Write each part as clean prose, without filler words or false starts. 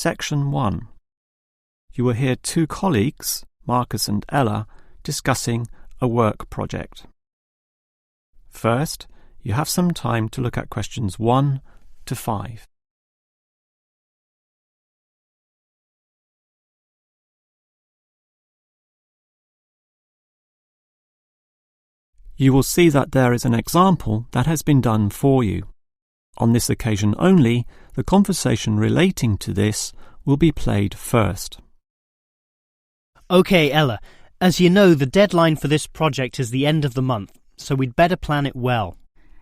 Section 1. You will hear two colleagues, Marcus and Ella, discussing a work project. First, you have some time to look at questions 1 to 5. You will see that there is an example that has been done for you. On this occasion only, the conversation relating to this will be played first. Okay, Ella, as you know, the deadline for this project is the end of the month, so we'd better plan it well.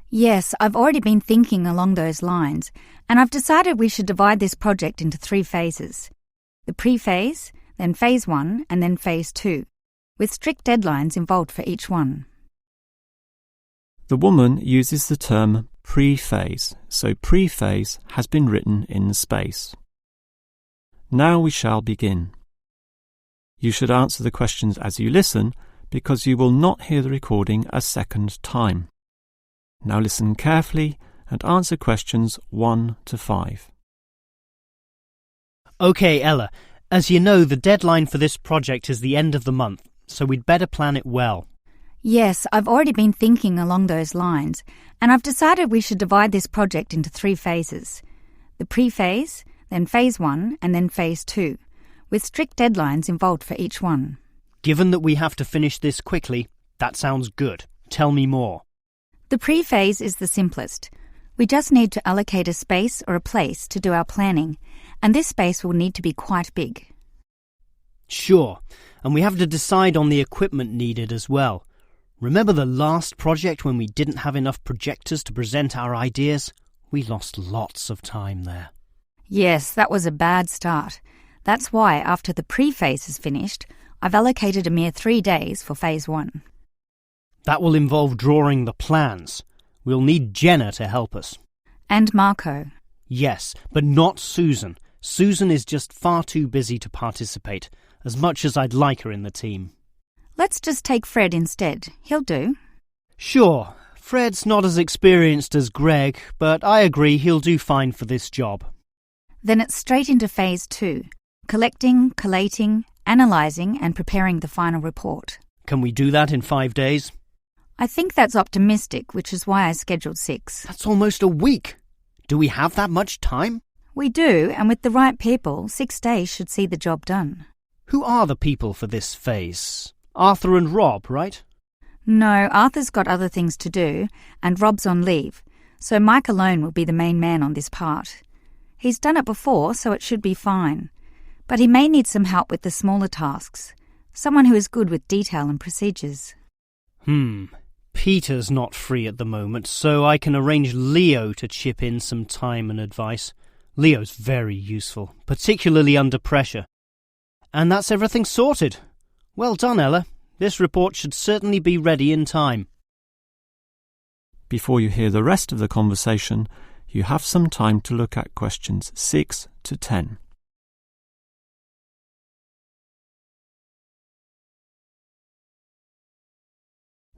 Yes, I've already been thinking along those lines, and I've decided we should divide this project into 3 phases. The pre-phase, then phase 1, and then phase 2, with strict deadlines involved for each one. The woman uses the term pre-phase, so pre-phase has been written in the space. Now we shall begin. You should answer the questions as you listen, because you will not hear the recording a second time. Now listen carefully and answer questions 1 to 5. Okay, Ella, as you know, the deadline for this project is the end of the month, so we'd better plan it well. Yes, I've already been thinking along those lines, and I've decided we should divide this project into 3 phases. The pre-phase, then phase 1, and then phase 2, with strict deadlines involved for each one. Given that we have to finish this quickly, that sounds good. Tell me more. The pre-phase is the simplest. We just need to allocate a space or a place to do our planning, and this space will need to be quite big. Sure, and we have to decide on the equipment needed as well. Remember the last project when we didn't have enough projectors to present our ideas? We lost lots of time there. Yes, that was a bad start. That's why, after the pre-phase is finished, I've allocated a mere 3 days for phase 1. That will involve drawing the plans. We'll need Jenna to help us. And Marco. Yes, but not Susan. Susan is just far too busy to participate, as much as I'd like her in the team. Let's just take Fred instead. He'll do. Sure, Fred's not as experienced as Greg, but I agree he'll do fine for this job. Then it's straight into phase 2. Collecting, collating, analysing and preparing the final report. Can we do that in 5 days? I think that's optimistic, which is why I scheduled 6. That's almost a week. Do we have that much time? We do, and with the right people, 6 days should see the job done. Who are the people for this phase? Arthur and Rob, right? No, Arthur's got other things to do, and Rob's on leave, so Mike alone will be the main man on this part. He's done it before, so it should be fine. But he may need some help with the smaller tasks, someone who is good with detail and procedures. Peter's not free at the moment, so I can arrange Leo to chip in some time and advice. Leo's very useful, particularly under pressure. And that's everything sorted. Well done, Ella. This report should certainly be ready in time. Before you hear the rest of the conversation, you have some time to look at questions 6 to 10.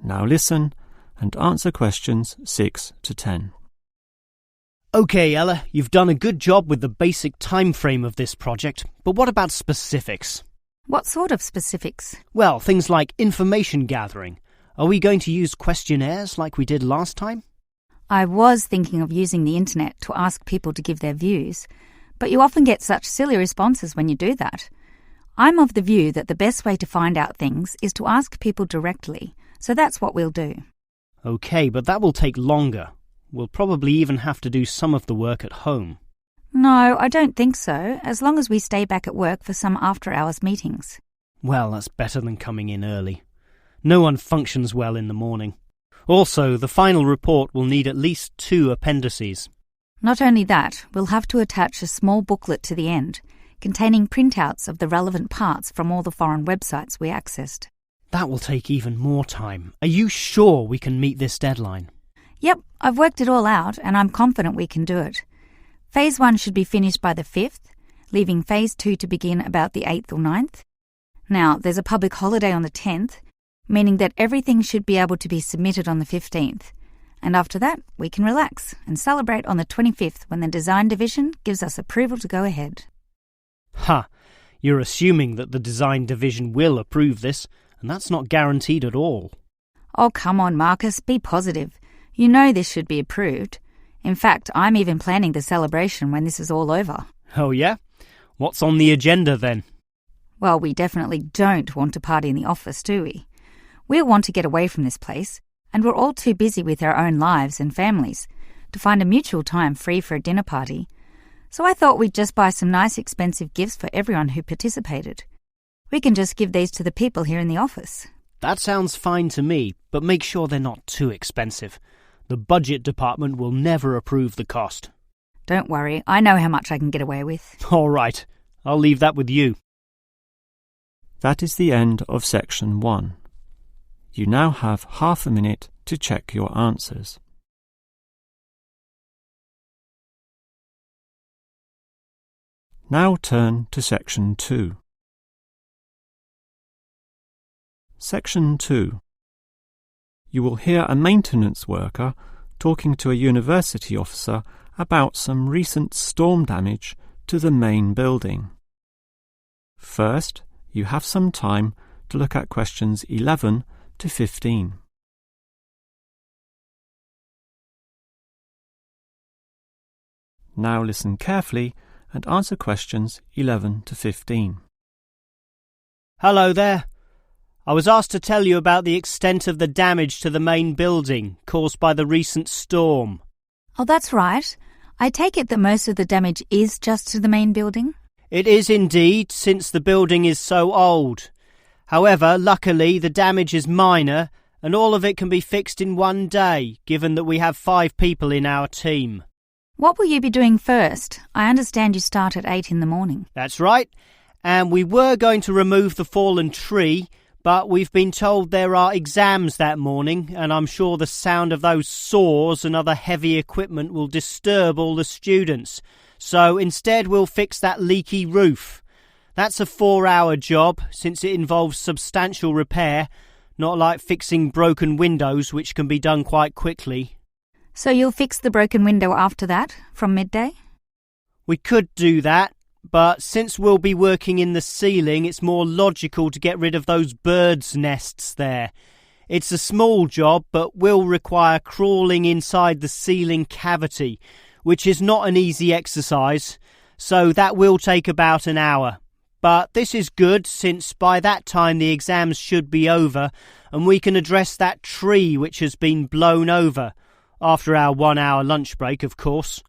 Now listen and answer questions 6 to 10. Okay, Ella, you've done a good job with the basic time frame of this project, but what about specifics? What sort of specifics? Well, things like information gathering. Are we going to use questionnaires like we did last time? I was thinking of using the internet to ask people to give their views, but you often get such silly responses when you do that. I'm of the view that the best way to find out things is to ask people directly, so that's what we'll do. Okay, but that will take longer. We'll probably even have to do some of the work at home. No, I don't think so, as long as we stay back at work for some after-hours meetings. Well, that's better than coming in early. No one functions well in the morning. Also, the final report will need at least 2 appendices. Not only that, we'll have to attach a small booklet to the end, containing printouts of the relevant parts from all the foreign websites we accessed. That will take even more time. Are you sure we can meet this deadline? Yep, I've worked it all out, and I'm confident we can do it. Phase 1 should be finished by the 5th, leaving Phase 2 to begin about the 8th or 9th. Now, there's a public holiday on the 10th, meaning that everything should be able to be submitted on the 15th. And after that, we can relax and celebrate on the 25th when the design division gives us approval to go ahead. Ha! You're assuming that the design division will approve this, and that's not guaranteed at all. Oh, come on, Marcus, be positive. You know this should be approved. In fact, I'm even planning the celebration when this is all over. Oh yeah? What's on the agenda then? Well, we definitely don't want to party in the office, do we? We want to get away from this place, and we're all too busy with our own lives and families to find a mutual time free for a dinner party. So I thought we'd just buy some nice expensive gifts for everyone who participated. We can just give these to the people here in the office. That sounds fine to me, but make sure they're not too expensive. The budget department will never approve the cost. Don't worry, I know how much I can get away with. All right, I'll leave that with you. That is the end of section 1. You now have half a minute to check your answers. Now turn to section 2. Section 2. You will hear a maintenance worker talking to a university officer about some recent storm damage to the main building. First, you have some time to look at questions 11 to 15. Now listen carefully and answer questions 11 to 15. Hello there. I was asked to tell you about the extent of the damage to the main building caused by the recent storm. Oh, that's right. I take it that most of the damage is just to the main building? It is indeed, since the building is so old. However, luckily, the damage is minor, and all of it can be fixed in one day, given that we have 5 people in our team. What will you be doing first? I understand you start at 8 in the morning. That's right, and we were going to remove the fallen tree, but we've been told there are exams that morning, and I'm sure the sound of those saws and other heavy equipment will disturb all the students. So instead we'll fix that leaky roof. That's a 4-hour job, since it involves substantial repair, not like fixing broken windows, which can be done quite quickly. So you'll fix the broken window after that, from midday? We could do that, but since we'll be working in the ceiling, it's more logical to get rid of those birds' nests there. It's a small job, but will require crawling inside the ceiling cavity, which is not an easy exercise, so that will take about an hour. But this is good, since by that time the exams should be over, and we can address that tree which has been blown over, after our 1-hour lunch break, of course.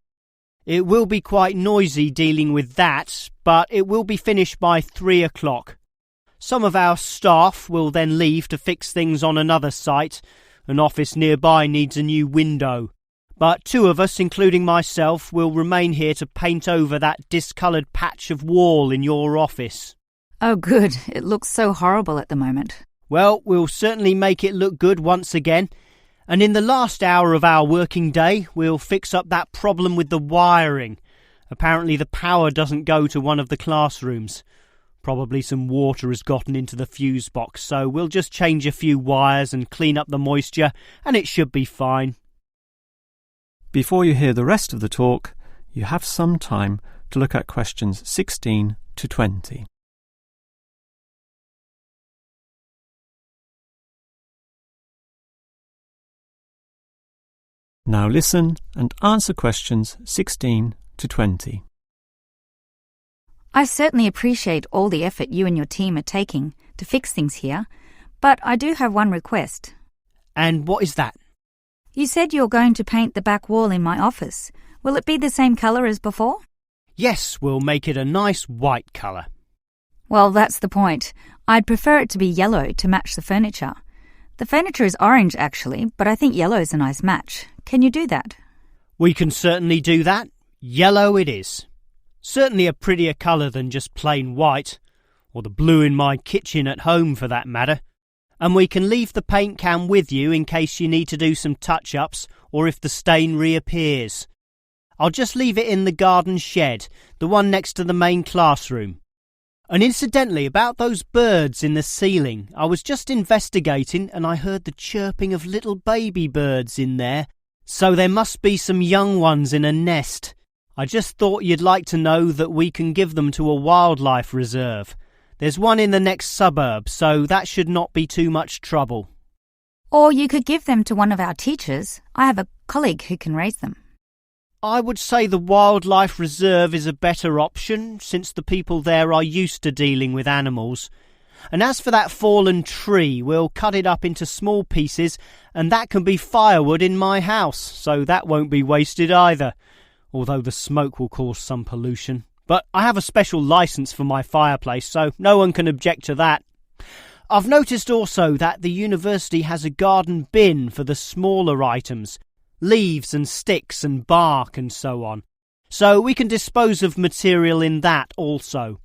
It will be quite noisy dealing with that, but it will be finished by 3 o'clock. Some of our staff will then leave to fix things on another site. An office nearby needs a new window. But 2 of us, including myself, will remain here to paint over that discoloured patch of wall in your office. Oh, good. It looks so horrible at the moment. Well, we'll certainly make it look good once again. And in the last hour of our working day, we'll fix up that problem with the wiring. Apparently the power doesn't go to one of the classrooms. Probably some water has gotten into the fuse box, so we'll just change a few wires and clean up the moisture, and it should be fine. Before you hear the rest of the talk, you have some time to look at questions 16 to 20. Now listen and answer questions 16 to 20. I certainly appreciate all the effort you and your team are taking to fix things here, but I do have one request. And what is that? You said you're going to paint the back wall in my office. Will it be the same colour as before? Yes, we'll make it a nice white colour. Well, that's the point. I'd prefer it to be yellow to match the furniture. The furniture is orange, actually, but I think yellow's a nice match. Can you do that? We can certainly do that. Yellow it is. Certainly a prettier colour than just plain white, or the blue in my kitchen at home for that matter. And we can leave the paint can with you in case you need to do some touch-ups or if the stain reappears. I'll just leave it in the garden shed, the one next to the main classroom. And incidentally, about those birds in the ceiling, I was just investigating and I heard the chirping of little baby birds in there, so there must be some young ones in a nest. I just thought you'd like to know that we can give them to a wildlife reserve. There's one in the next suburb, so that should not be too much trouble. Or you could give them to one of our teachers. I have a colleague who can raise them. I would say the wildlife reserve is a better option, since the people there are used to dealing with animals. And as for that fallen tree, we'll cut it up into small pieces, and that can be firewood in my house, so that won't be wasted either, although the smoke will cause some pollution. But I have a special licence for my fireplace, so no one can object to that. I've noticed also that the university has a garden bin for the smaller items, leaves and sticks and bark and so on, so we can dispose of material in that also.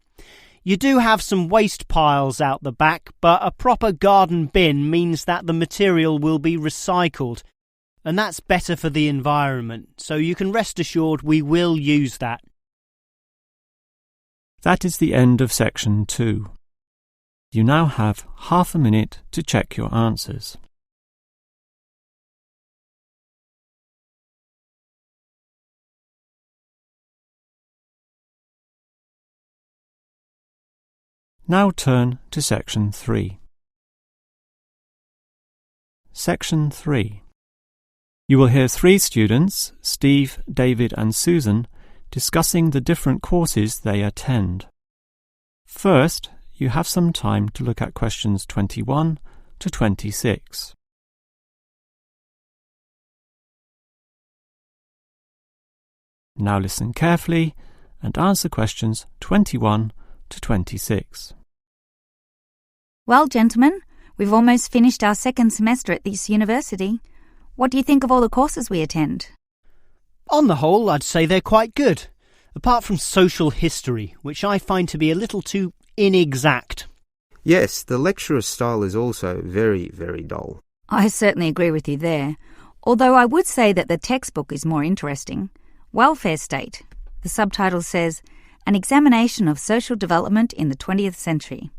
You do have some waste piles out the back, but a proper garden bin means that the material will be recycled, and that's better for the environment, so you can rest assured we will use that. That is the end of section 2. You now have half a minute to check your answers. Now turn to section 3. Section 3. You will hear 3 students, Steve, David and Susan, discussing the different courses they attend. First, you have some time to look at questions 21 to 26. Now listen carefully and answer questions 21 to 26. Well, gentlemen, we've almost finished our second semester at this university. What do you think of all the courses we attend? On the whole, I'd say they're quite good, apart from social history, which I find to be a little too inexact. Yes, the lecturer's style is also very, very dull. I certainly agree with you there, although I would say that the textbook is more interesting. Welfare State. The subtitle says, An Examination of Social Development in the 20th Century.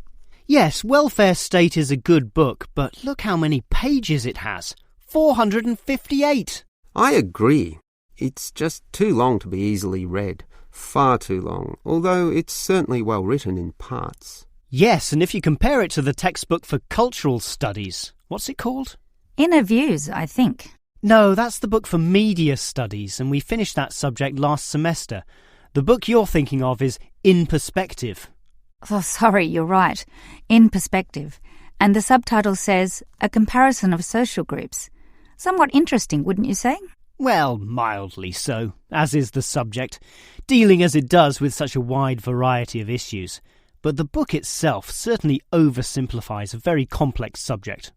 Yes, Welfare State is a good book, but look how many pages it has. 458! I agree. It's just too long to be easily read. Far too long, although it's certainly well written in parts. Yes, and if you compare it to the textbook for cultural studies, what's it called? Inner Views, I think. No, that's the book for media studies, and we finished that subject last semester. The book you're thinking of is In Perspective. Oh, sorry, you're right. In Perspective. And the subtitle says, A Comparison of Social Groups. Somewhat interesting, wouldn't you say? Well, mildly so, as is the subject, dealing as it does with such a wide variety of issues. But the book itself certainly oversimplifies a very complex subject.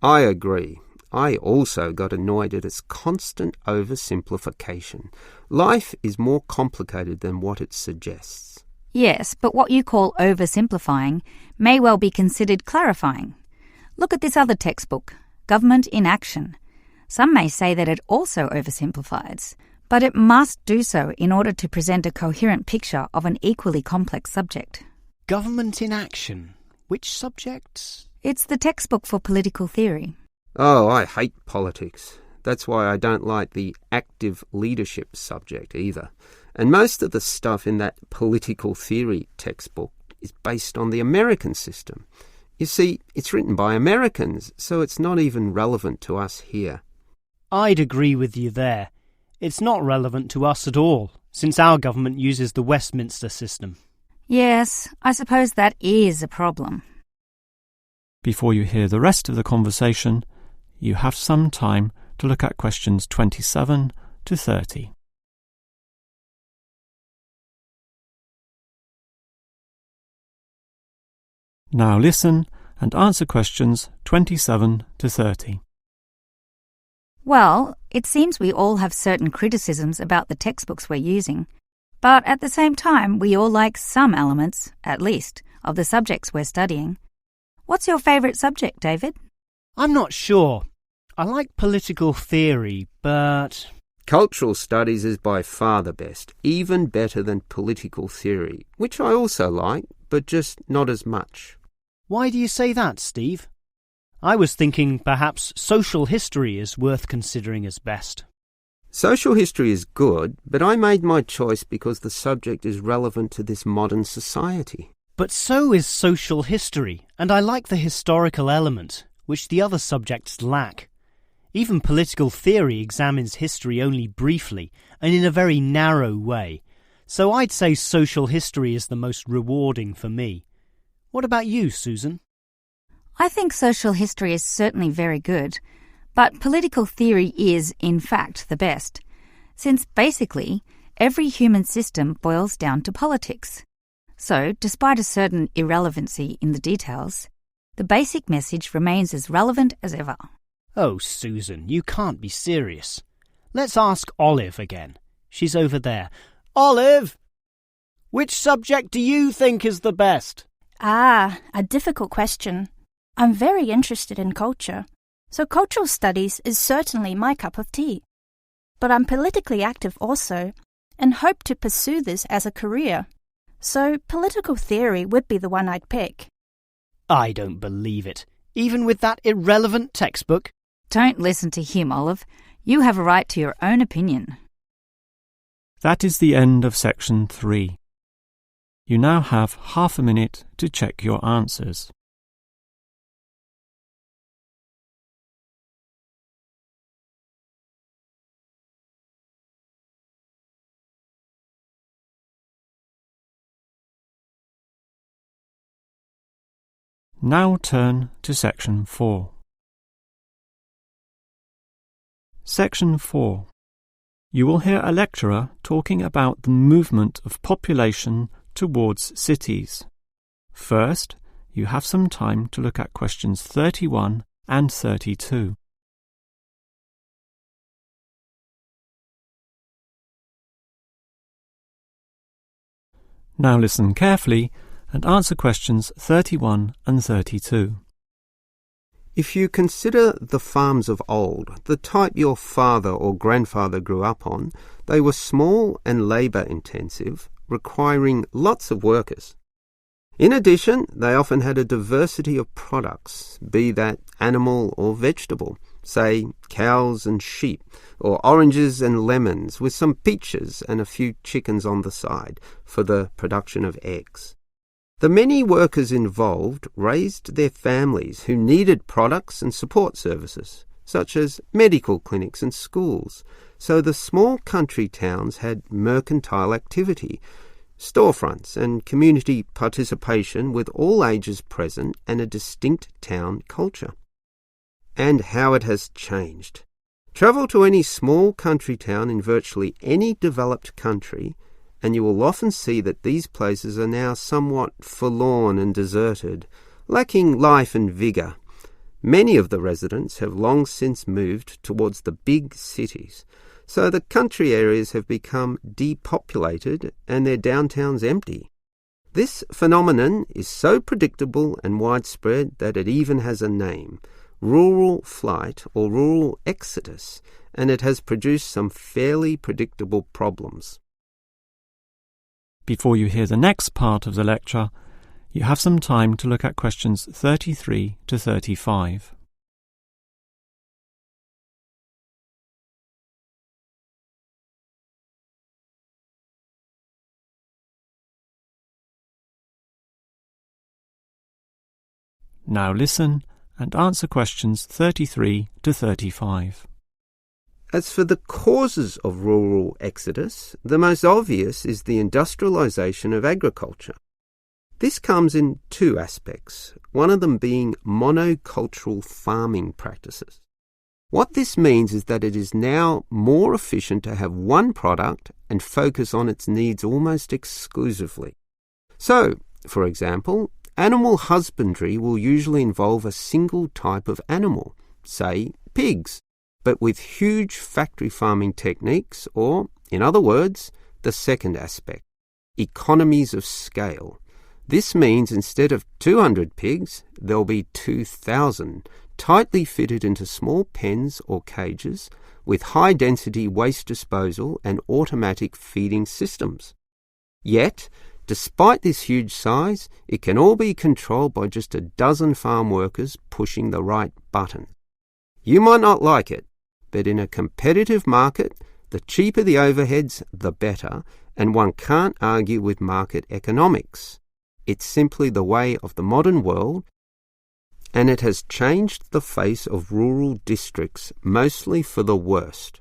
I agree. I also got annoyed at its constant oversimplification. Life is more complicated than what it suggests. Yes, but what you call oversimplifying may well be considered clarifying. Look at this other textbook, Government in Action. Some may say that it also oversimplifies, but it must do so in order to present a coherent picture of an equally complex subject. Government in Action? Which subject? It's the textbook for political theory. Oh, I hate politics. That's why I don't like the active leadership subject either. And most of the stuff in that political theory textbook is based on the American system. You see, it's written by Americans, so it's not even relevant to us here. I'd agree with you there. It's not relevant to us at all, since our government uses the Westminster system. Yes, I suppose that is a problem. Before you hear the rest of the conversation, you have some time to look at questions 27 to 30. Now listen and answer questions 27 to 30. Well, it seems we all have certain criticisms about the textbooks we're using, but at the same time we all like some elements, at least, of the subjects we're studying. What's your favourite subject, David? I'm not sure. I like political theory, but... Cultural studies is by far the best, even better than political theory, which I also like, but just not as much. Why do you say that, Steve? I was thinking perhaps social history is worth considering as best. Social history is good, but I made my choice because the subject is relevant to this modern society. But so is social history, and I like the historical element, which the other subjects lack. Even political theory examines history only briefly and in a very narrow way, so I'd say social history is the most rewarding for me. What about you, Susan? I think social history is certainly very good, but political theory is, in fact, the best, since basically every human system boils down to politics. So, despite a certain irrelevancy in the details, the basic message remains as relevant as ever. Oh, Susan, you can't be serious. Let's ask Olive again. She's over there. Olive! Which subject do you think is the best? A difficult question. I'm very interested in culture, so cultural studies is certainly my cup of tea. But I'm politically active also, and hope to pursue this as a career. So political theory would be the one I'd pick. I don't believe it. Even with that irrelevant textbook? Don't listen to him, Olive. You have a right to your own opinion. That is the end of section 3. You now have half a minute to check your answers. Now turn to section 4. Section 4. You will hear a lecturer talking about the movement of population towards cities. First, you have some time to look at questions 31 and 32. Now listen carefully and answer questions 31 and 32. If you consider the farms of old, the type your father or grandfather grew up on, they were small and labour-intensive, requiring lots of workers. In addition, they often had a diversity of products, be that animal or vegetable, say cows and sheep, or oranges and lemons, with some peaches and a few chickens on the side for the production of eggs. The many workers involved raised their families who needed products and support services, such as medical clinics and schools, so the small country towns had mercantile activity, storefronts and community participation with all ages present and a distinct town culture. And how it has changed. Travel to any small country town in virtually any developed country, and you will often see that these places are now somewhat forlorn and deserted, lacking life and vigour. Many of the residents have long since moved towards the big cities, so the country areas have become depopulated and their downtowns empty. This phenomenon is so predictable and widespread that it even has a name, rural flight or rural exodus, and it has produced some fairly predictable problems. Before you hear the next part of the lecture, you have some time to look at questions 33 to 35. Now listen and answer questions 33 to 35. As for the causes of rural exodus, the most obvious is the industrialisation of agriculture. This comes in two aspects, one of them being monocultural farming practices. What this means is that it is now more efficient to have one product and focus on its needs almost exclusively. So, for example, animal husbandry will usually involve a single type of animal, say pigs, but with huge factory farming techniques, or, in other words, the second aspect, economies of scale. This means instead of 200 pigs, there'll be 2,000, tightly fitted into small pens or cages, with high-density waste disposal and automatic feeding systems. Yet, despite this huge size, it can all be controlled by just a dozen farm workers pushing the right button. You might not like it, but in a competitive market, The cheaper the overheads, the better, and one can't argue with market economics. It's simply the way of the modern world, and it has changed the face of rural districts, mostly for the worst.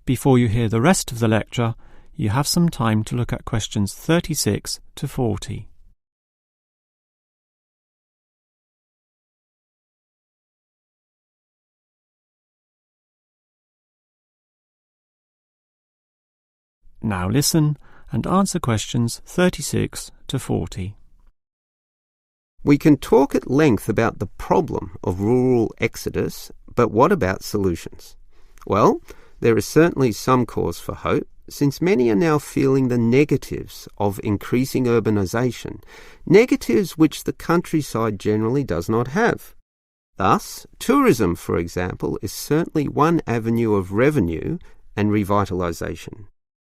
Before you hear the rest of the lecture, you have some time to look at questions 36 to 40. Now listen and answer questions 36 to 40. We can talk at length about the problem of rural exodus, but what about solutions? Well, there is certainly some cause for hope, since many are now feeling the negatives of increasing urbanisation, negatives which the countryside generally does not have. Thus, tourism, for example, is certainly one avenue of revenue and revitalisation.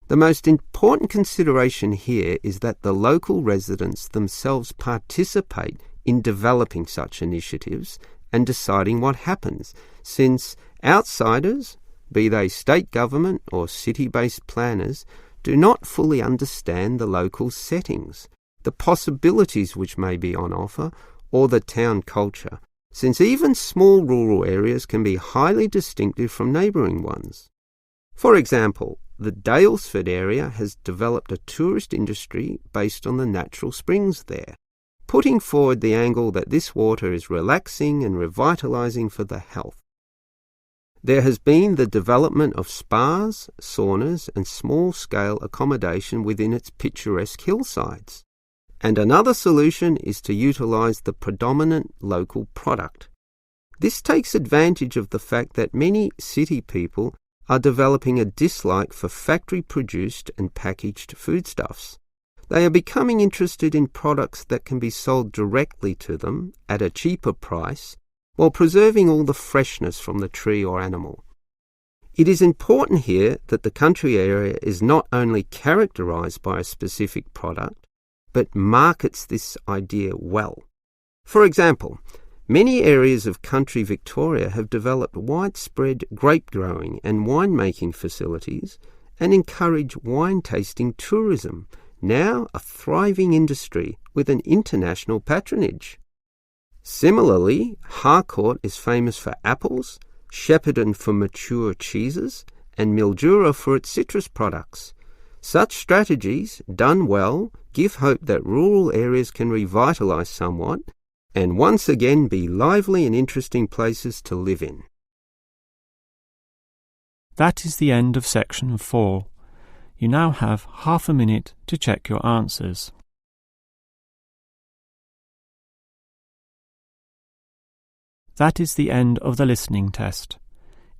The most important consideration here is that the local residents themselves participate in developing such initiatives and deciding what happens, since outsiders, be they state government or city-based planners, do not fully understand the local settings, the possibilities which may be on offer, or the town culture, since even small rural areas can be highly distinctive from neighbouring ones. For example, the Daylesford area has developed a tourist industry based on the natural springs there, putting forward the angle that this water is relaxing and revitalising for the health. There has been the development of spas, saunas and small-scale accommodation within its picturesque hillsides. And another solution is to utilise the predominant local product. This takes advantage of the fact that many city people are developing a dislike for factory-produced and packaged foodstuffs. They are becoming interested in products that can be sold directly to them at a cheaper price while preserving all the freshness from the tree or animal. It is important here that the country area is not only characterised by a specific product, but markets this idea well. For example, many areas of country Victoria have developed widespread grape growing and winemaking facilities and encourage wine tasting tourism, now a thriving industry with an international patronage. Similarly, Harcourt is famous for apples, Shepparton for mature cheeses, and Mildura for its citrus products. Such strategies, done well, give hope that rural areas can revitalise somewhat and once again be lively and interesting places to live in. That is the end of section 4. You now have half a minute to check your answers. That is the end of the listening test.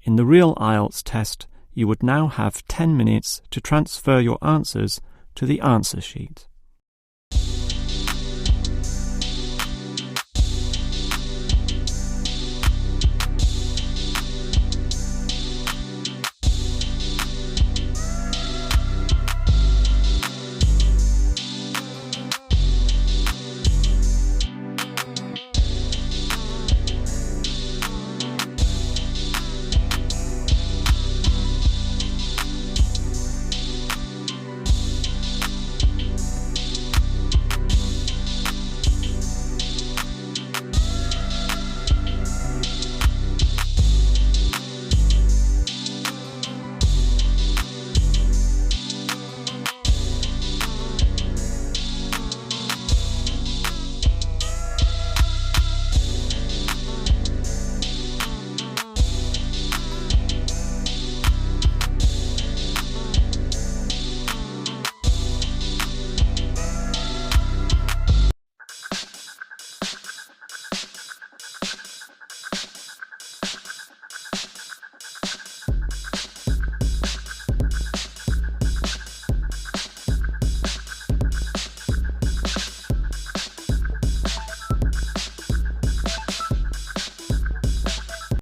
In the real IELTS test, you would now have 10 minutes to transfer your answers to the answer sheet.